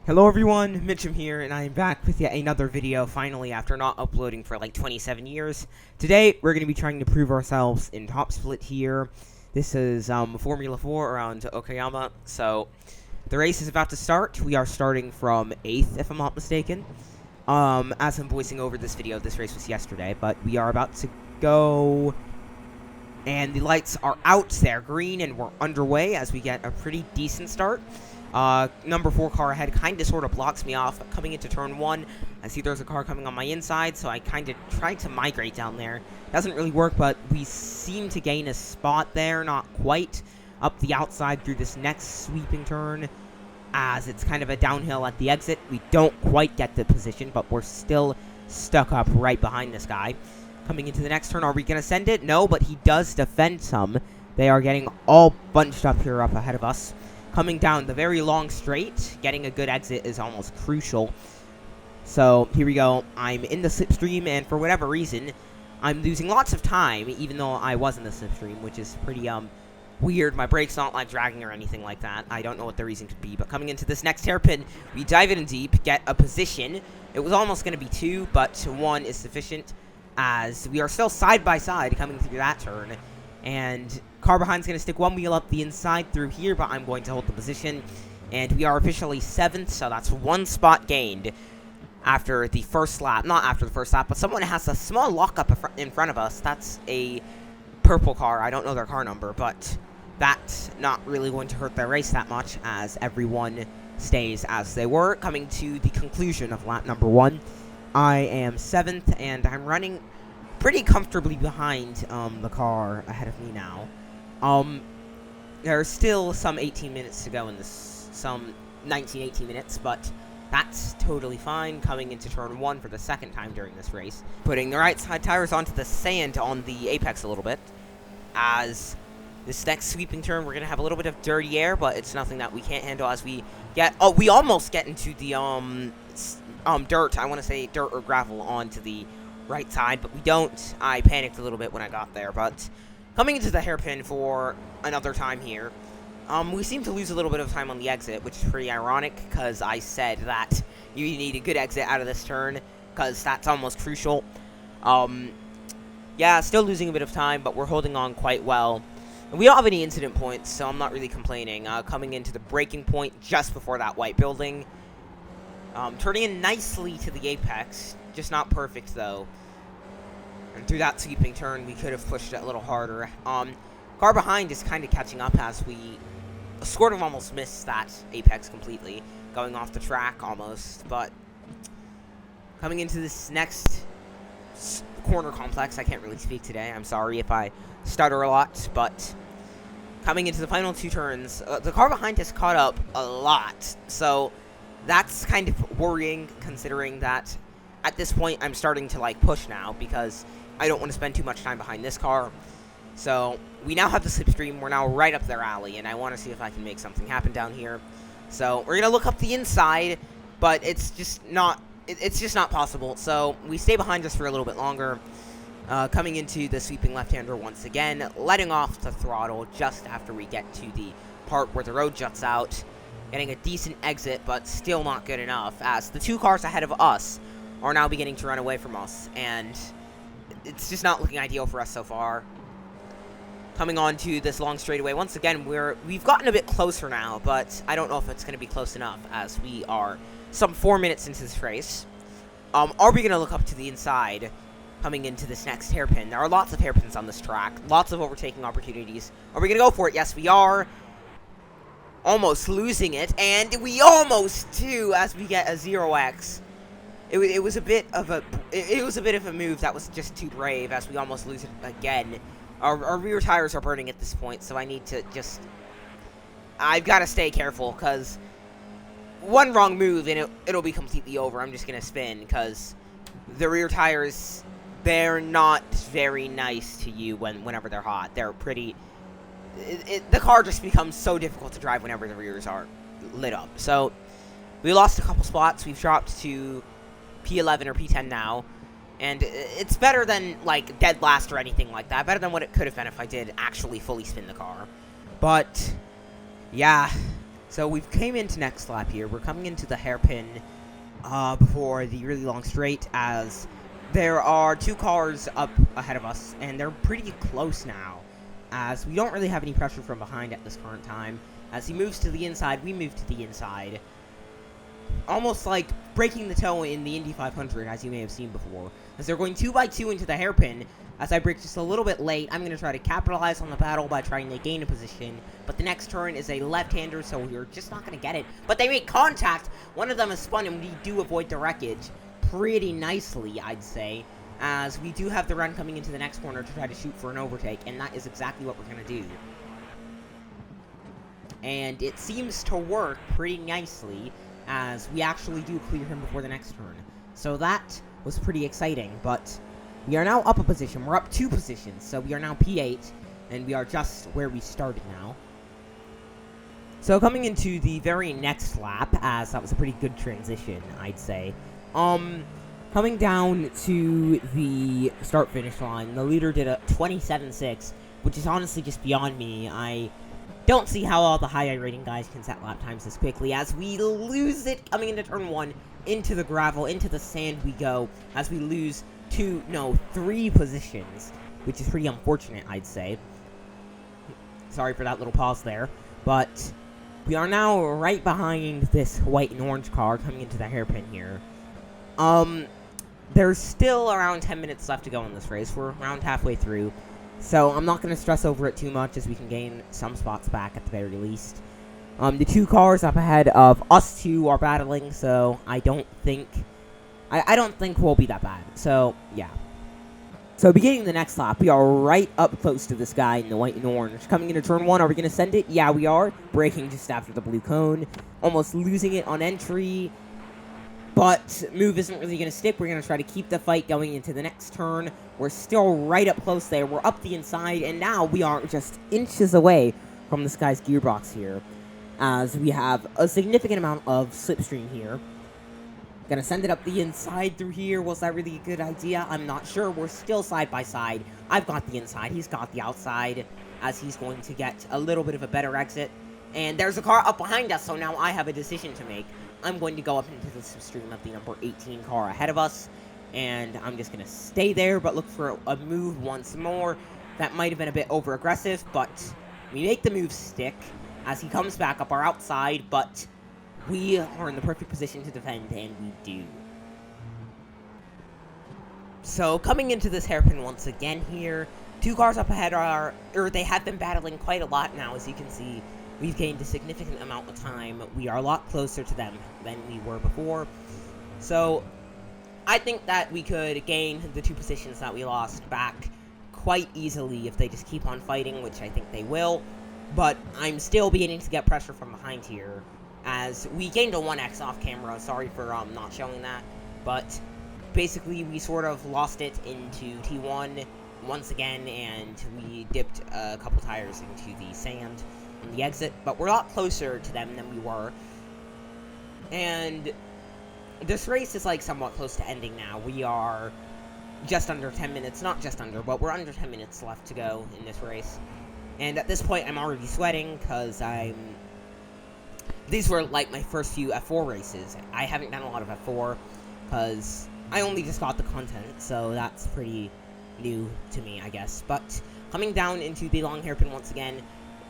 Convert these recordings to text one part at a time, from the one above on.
Hello everyone, Mitchum here, and I am back with yet another video, finally, after not uploading for like 27 years. Today, we're going to be trying to prove ourselves in Top Split here. This is Formula 4 around Okayama, so the race is about to start. We are starting from 8th, if I'm not mistaken. As I'm voicing over this video, this race was yesterday, but we are about to go, and the lights are out, they're green, and we're underway as we get a pretty decent start. Number 4 car ahead kind of sort of blocks me off. Coming into turn 1, I see there's a car coming on my inside, so I kind of tried to migrate down there. Doesn't really work, but we seem to gain a spot there, not quite. Up the outside through this next sweeping turn, as it's kind of a downhill at the exit. We don't quite get the position, but we're still stuck up right behind this guy. Coming into the next turn, are we going to send it? No, but he does defend some. They are getting all bunched up here up ahead of us. Coming down the very long straight, getting a good exit is almost crucial. So, here we go. I'm in the slipstream, and for whatever reason, I'm losing lots of time, even though I was in the slipstream, which is pretty, weird. My brake's not, like, dragging or anything like that. I don't know what the reason could be, but coming into this next hairpin, we dive in deep, get a position. It was almost going to be 2, but 1 is sufficient, as we are still side by side coming through that turn, and car behind's going to stick one wheel up the inside through here, but I'm going to hold the position. And we are officially 7th, so that's 1 spot gained after the first lap. Not after the first lap, but someone has a small lockup in front of us. That's a purple car. I don't know their car number, but that's not really going to hurt their race that much, as everyone stays as they were. Coming to the conclusion of lap number 1, I am 7th, and I'm running pretty comfortably behind the car ahead of me now. There's still some 18 minutes to go in this, some 18 minutes, but that's totally fine. Coming into turn 1 for the second time during this race. Putting the right side tires onto the sand on the apex a little bit. As this next sweeping turn, we're going to have a little bit of dirty air, but it's nothing that we can't handle as we get, we almost get into the, dirt. I want to say dirt or gravel onto the right side, but we don't. I panicked a little bit when I got there, but coming into the hairpin for another time here, we seem to lose a little bit of time on the exit, which is pretty ironic, because I said that you need a good exit out of this turn, because that's almost crucial. Yeah, still losing a bit of time, but we're holding on quite well. And we don't have any incident points, so I'm not really complaining. Coming into the braking point just before that white building. Turning in nicely to the apex, just not perfect, though. And through that sweeping turn, we could have pushed it a little harder. Car behind is kind of catching up as we sort of almost missed that apex completely. Going off the track almost. But coming into this next corner complex, I can't really speak today. I'm sorry if I stutter a lot. But coming into the final 2 turns, the car behind has caught up a lot. So that's kind of worrying, considering that at this point I'm starting to like push now, because I don't want to spend too much time behind this car. So we now have the slipstream. We're now right up their alley, and I want to see if I can make something happen down here. So we're gonna look up the inside, but it's just not. It's just not possible. So we stay behind just for a little bit longer. Coming into the sweeping left-hander once again, letting off the throttle just after we get to the part where the road juts out. Getting a decent exit, but still not good enough, as the 2 cars ahead of us are now beginning to run away from us, and it's just not looking ideal for us so far. Coming on to this long straightaway, once again, we've gotten a bit closer now, but I don't know if it's going to be close enough, as we are some 4 minutes into this race. Are we going to look up to the inside coming into this next hairpin? There are lots of hairpins on this track, lots of overtaking opportunities. Are we going to go for it? Yes, we are. Almost losing it, and we almost do, as we get a 0x. It was a bit of a move that was just too brave, as we almost lose it again. Our rear tires are burning at this point, so I need to just, I've got to stay careful, because one wrong move and it'll be completely over. I'm just gonna spin, because the rear tires, they're not very nice to you whenever they're hot. They're pretty. The car just becomes so difficult to drive whenever the rears are lit up. So we lost a couple spots. We've dropped to P11 or P10 now, and it's better than like dead last or anything like that. Better than what it could have been if I did actually fully spin the car. But yeah, So we've came into next lap here. We're coming into the hairpin before the really long straight, as there are 2 cars up ahead of us, and they're pretty close now, as we don't really have any pressure from behind at this current time. As he moves to the inside, we move to the inside. Almost like breaking the toe in the Indy 500, as you may have seen before. As they're going 2 by 2 into the hairpin, as I brake just a little bit late, I'm going to try to capitalize on the battle by trying to gain a position. But the next turn is a left-hander, so we're just not going to get it. But they make contact! One of them is spun, and we do avoid the wreckage pretty nicely, I'd say. As we do have the run coming into the next corner to try to shoot for an overtake, and that is exactly what we're going to do. And it seems to work pretty nicely, as we actually do clear him before the next turn. So that was pretty exciting, but we are now up a position. We're up 2 positions, so we are now P8, and we are just where we started now. So coming into the very next lap, as that was a pretty good transition, I'd say. Coming down to the start-finish line, the leader did a 27.6, which is honestly just beyond me. I don't see how all the high iRating guys can set lap times this quickly, as we lose it coming into turn 1, into the gravel, into the sand we go, as we lose 3 positions, which is pretty unfortunate, I'd say. Sorry for that little pause there, but we are now right behind this white and orange car coming into the hairpin here. There's still around 10 minutes left to go in this race. We're around halfway through. So I'm not going to stress over it too much, as we can gain some spots back at the very least. The 2 cars up ahead of us 2 are battling, so I don't think we'll be that bad. So, yeah. So beginning the next lap, we are right up close to this guy in the white and orange. Coming into turn 1, are we going to send it? Yeah, we are. Braking just after the blue cone. Almost losing it on entry. But move isn't really going to stick. We're going to try to keep the fight going into the next turn. We're still right up close there. We're up the inside, and now we are just inches away from this guy's gearbox here, as we have a significant amount of slipstream here. Gonna send it up the inside through here. Was that really a good idea? I'm not sure. We're still side by side. I've got the inside. He's got the outside, as he's going to get a little bit of a better exit. And there's a car up behind us, so now I have a decision to make. I'm going to go up into the slipstream of the number 18 car ahead of us, and I'm just going to stay there, but look for a move once more. That might have been a bit over-aggressive, but we make the move stick as he comes back up our outside, but we are in the perfect position to defend, and we do. So, coming into this hairpin once again here, 2 cars up ahead they have been battling quite a lot now, as you can see. We've gained a significant amount of time. We are a lot closer to them than we were before. So, I think that we could gain the 2 positions that we lost back quite easily if they just keep on fighting, which I think they will. But I'm still beginning to get pressure from behind here, as we gained a 1x off camera. Sorry for not showing that. But basically, we sort of lost it into T1 once again, and we dipped a couple tires into the sand on the exit, but we're a lot closer to them than we were. And this race is like somewhat close to ending now. We are just under 10 minutes, not just under, but we're under 10 minutes left to go in this race. And at this point, I'm already sweating, because these were like my first few F4 races. I haven't done a lot of F4, because I only just got the content, so that's pretty new to me, I guess. But coming down into the long hairpin once again,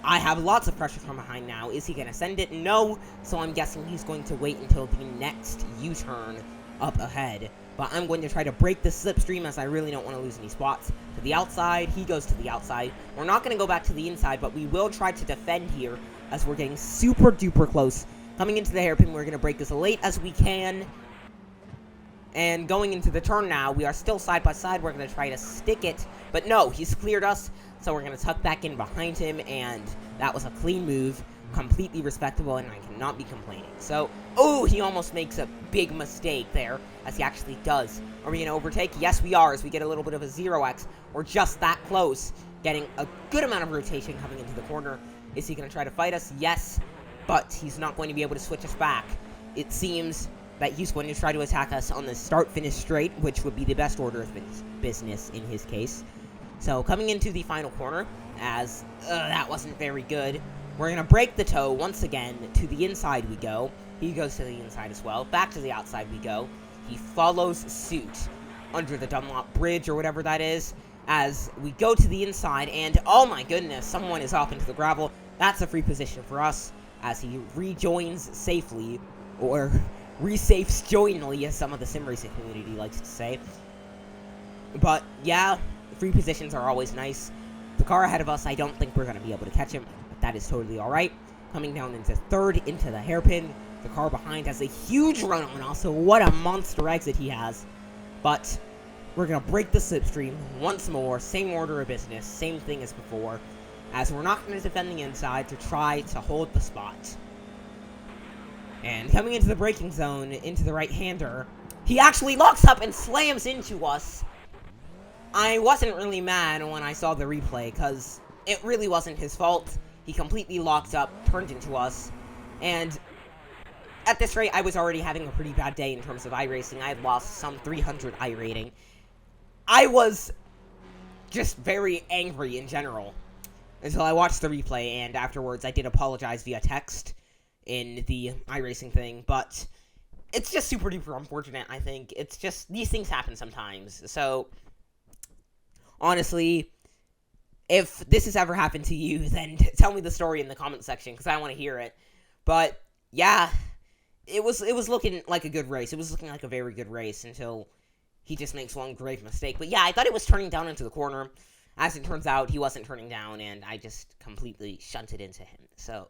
I have lots of pressure from behind now. Is he going to send it? No. So I'm guessing he's going to wait until the next U-turn up ahead. But I'm going to try to break the slipstream, as I really don't want to lose any spots. To the outside. He goes to the outside. We're not going to go back to the inside, but we will try to defend here, as we're getting super duper close. Coming into the hairpin, we're going to break as late as we can. And going into the turn now, we are still side by side. We're going to try to stick it. But no, he's cleared us. So we're going to tuck back in behind him, and that was a clean move, completely respectable, and I cannot be complaining. So, oh, he almost makes a big mistake there, as he actually does. Are we going to overtake? Yes, we are, as we get a little bit of a 0x. We're just that close, getting a good amount of rotation coming into the corner. Is he going to try to fight us? Yes, but he's not going to be able to switch us back. It seems that he's going to try to attack us on the start-finish straight, which would be the best order of business in his case. So, coming into the final corner, as that wasn't very good. We're going to break the toe once again. To the inside we go. He goes to the inside as well. Back to the outside we go. He follows suit under the Dunlop Bridge or whatever that is. As we go to the inside, and oh my goodness, someone is off into the gravel. That's a free position for us, as he rejoins safely, or resafes jointly, as some of the sim racing community likes to say. But yeah, free positions are always nice. The car ahead of us, I don't think we're going to be able to catch him, but that is totally alright. Coming down into third, into the hairpin. The car behind has a huge run on us, so what a monster exit he has. But we're going to break the slipstream once more, same order of business, same thing as before, as we're not going to defend the inside to try to hold the spot. And coming into the braking zone, into the right-hander, he actually locks up and slams into us. I wasn't really mad when I saw the replay, because it really wasn't his fault. He completely locked up, turned into us, and at this rate, I was already having a pretty bad day in terms of iRacing. I had lost some 300 I rating. I was just very angry in general until I watched the replay, and afterwards I did apologize via text in the iRacing thing, but it's just super duper unfortunate, I think. It's just, these things happen sometimes. So, honestly, if this has ever happened to you, then tell me the story in the comment section, because I want to hear it. But, yeah, it was looking like a good race. It was looking like a very good race until he just makes one grave mistake. But yeah, I thought it was turning down into the corner. As it turns out, he wasn't turning down, and I just completely shunted into him. So